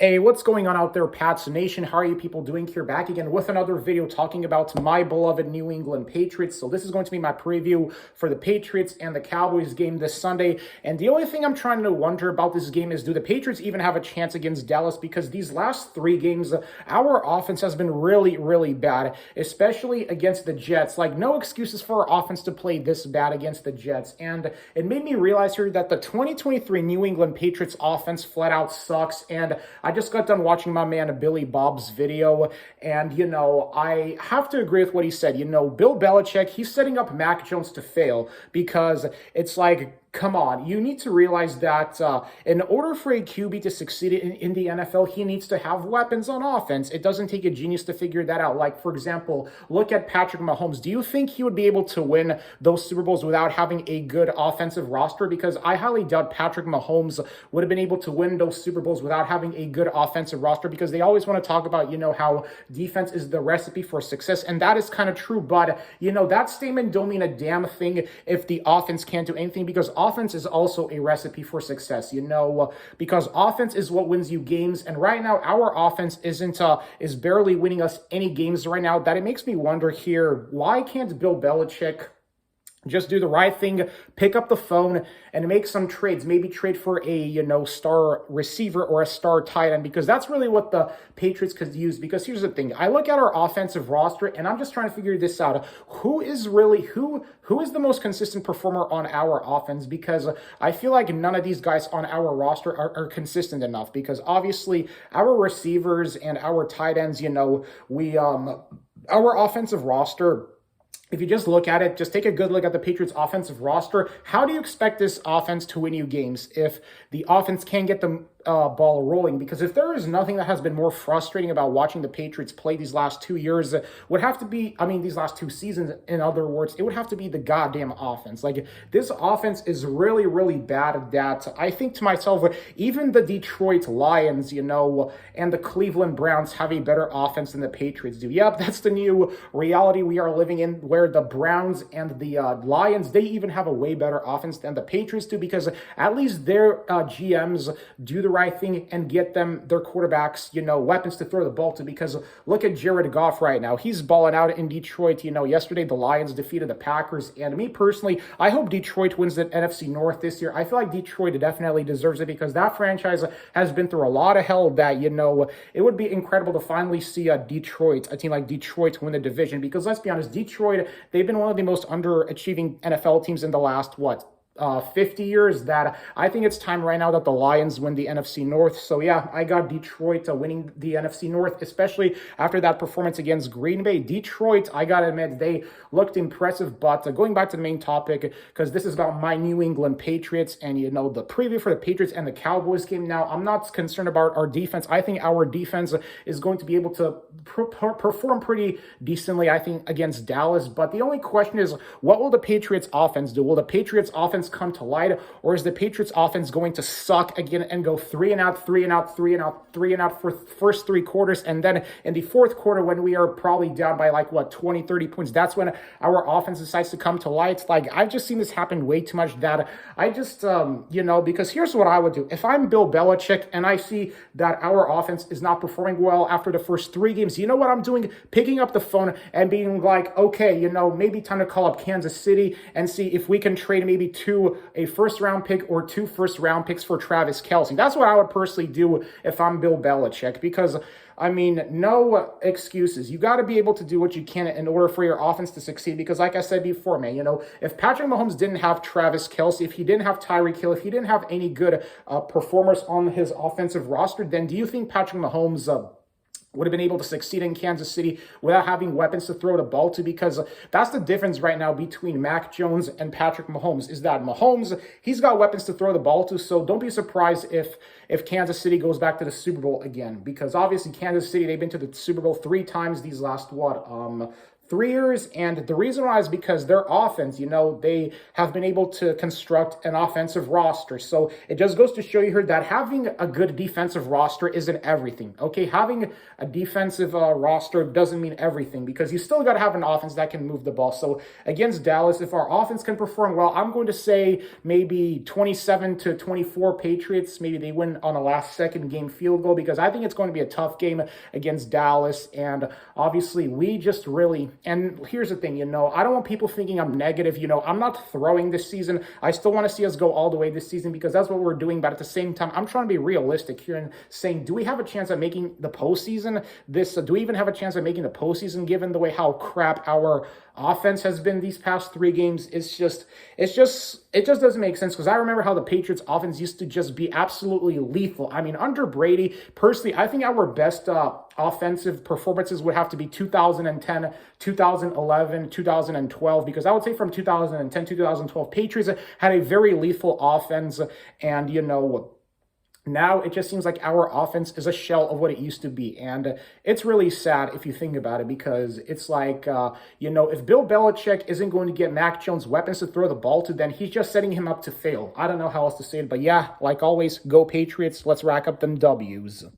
Hey, what's going on out there, Pats Nation? How are you people doing? Here back again with another video talking about my beloved New England Patriots. So this is going to be my preview for the Patriots and the Cowboys game this Sunday. And the only thing I'm trying to wonder about this game is, do the Patriots even have a chance against Dallas? Because these last three games, our offense has been really bad, especially against the Jets. Like, no excuses for our offense to play this bad against the Jets. And it made me realize here that the 2023 New England Patriots offense flat out sucks. And I just got done watching my man Billy Bob's video, and, I have to agree with what he said. Bill Belichick, he's setting up Mac Jones to fail, because it's like, come on, you need to realize that in order for a QB to succeed in the NFL, he needs to have weapons on offense. It doesn't take a genius to figure that out. Like, for example, look at Patrick Mahomes. Do you think he would be able to win those Super Bowls without having a good offensive roster? Because I highly doubt Patrick Mahomes would have been able to win those Super Bowls without having a good offensive roster, because they always want to talk about, how defense is the recipe for success, and that is kind of true. But, that statement don't mean a damn thing if the offense can't do anything, because offense is also a recipe for success, because offense is what wins you games. And right now, our offense is barely winning us any games right now. That it makes me wonder here, why can't Bill Belichick just do the right thing, pick up the phone, and make some trades? Maybe trade for a, star receiver or a star tight end, because that's really what the Patriots could use. Because here's the thing. I look at our offensive roster, and I'm just trying to figure this out. Who is the most consistent performer on our offense? Because I feel like none of these guys on our roster are consistent enough. Because obviously, our receivers and our tight ends, our offensive roster, if you just look at it, just take a good look at the Patriots' offensive roster. How do you expect this offense to win you games if the offense can't get the ball rolling? Because if there is nothing that has been more frustrating about watching the Patriots play these last 2 years, would have to be, these last two seasons, in other words, it would have to be the goddamn offense. Like, this offense is really bad that I think to myself, even the Detroit Lions, and the Cleveland Browns have a better offense than the Patriots do. Yep, that's the new reality we are living in, where the Browns and the Lions, they even have a way better offense than the Patriots do, because at least their GMs do the right thing and get them, their quarterbacks, weapons to throw the ball to. Because look at Jared Goff right now. He's balling out in Detroit. Yesterday the Lions defeated the Packers, and me personally, I hope Detroit wins the NFC North this year. I feel like Detroit definitely deserves it, because that franchise has been through a lot of hell. That, it would be incredible to finally see a team like Detroit win the division. Because let's be honest, Detroit, they've been one of the most underachieving NFL teams in the last, 50 years, that I think it's time right now that the Lions win the NFC North. So yeah, I got Detroit winning the NFC North, especially after that performance against Green Bay. Detroit, I gotta admit, they looked impressive. But going back to the main topic, because this is about my New England Patriots and, the preview for the Patriots and the Cowboys game. Now, I'm not concerned about our defense. I think our defense is going to be able to perform pretty decently, I think, against Dallas. But the only question is, what will the Patriots offense do? Will the Patriots offense come to light, or is the Patriots offense going to suck again and go 3 and out for first three quarters, and then in the fourth quarter, when we are probably down by 20, 30 points, that's when our offense decides to come to light? Like, I've just seen this happen way too much, that I just, because here's what I would do. If I'm Bill Belichick and I see that our offense is not performing well after the first three games, you know what I'm doing? Picking up the phone and being like, okay, maybe time to call up Kansas City and see if we can trade maybe a first-round pick or 2 first-round picks for Travis Kelce. That's what I would personally do if I'm Bill Belichick, because, no excuses. You got to be able to do what you can in order for your offense to succeed, because like I said before, man, if Patrick Mahomes didn't have Travis Kelce, if he didn't have Tyreek Hill, if he didn't have any good performers on his offensive roster, then do you think Patrick Mahomes would have been able to succeed in Kansas City without having weapons to throw the ball to? Because that's the difference right now between Mac Jones and Patrick Mahomes, is that Mahomes, he's got weapons to throw the ball to. So don't be surprised if Kansas City goes back to the Super Bowl again, because obviously Kansas City, they've been to the Super Bowl 3 times these last, 3 years. And the reason why is because their offense, they have been able to construct an offensive roster. So it just goes to show you here that having a good defensive roster isn't everything. Okay, having a defensive roster doesn't mean everything, because you still got to have an offense that can move the ball. So against Dallas, if our offense can perform well, I'm going to say maybe 27-24 Patriots. Maybe they win on a last-second game field goal, because I think it's going to be a tough game against Dallas. And obviously, we just really, and here's the thing, I don't want people thinking I'm negative. I'm not throwing this season. I still want to see us go all the way this season, because that's what we're doing. But at the same time, I'm trying to be realistic here and saying, do we have a chance at making the postseason? Do we even have a chance at making the postseason, given the way how crap our offense has been these past 3 games? It just doesn't make sense, because I remember how the Patriots offense used to just be absolutely lethal. I mean, under Brady, personally, I think our best offensive performances would have to be 2010, 2011, 2012, because I would say from 2010 to 2012, Patriots had a very lethal offense. And now it just seems like our offense is a shell of what it used to be. And it's really sad if you think about it, because it's like, if Bill Belichick isn't going to get Mac Jones weapons to throw the ball to, then he's just setting him up to fail. I don't know how else to say it, but yeah, like always, go Patriots. Let's rack up them W's.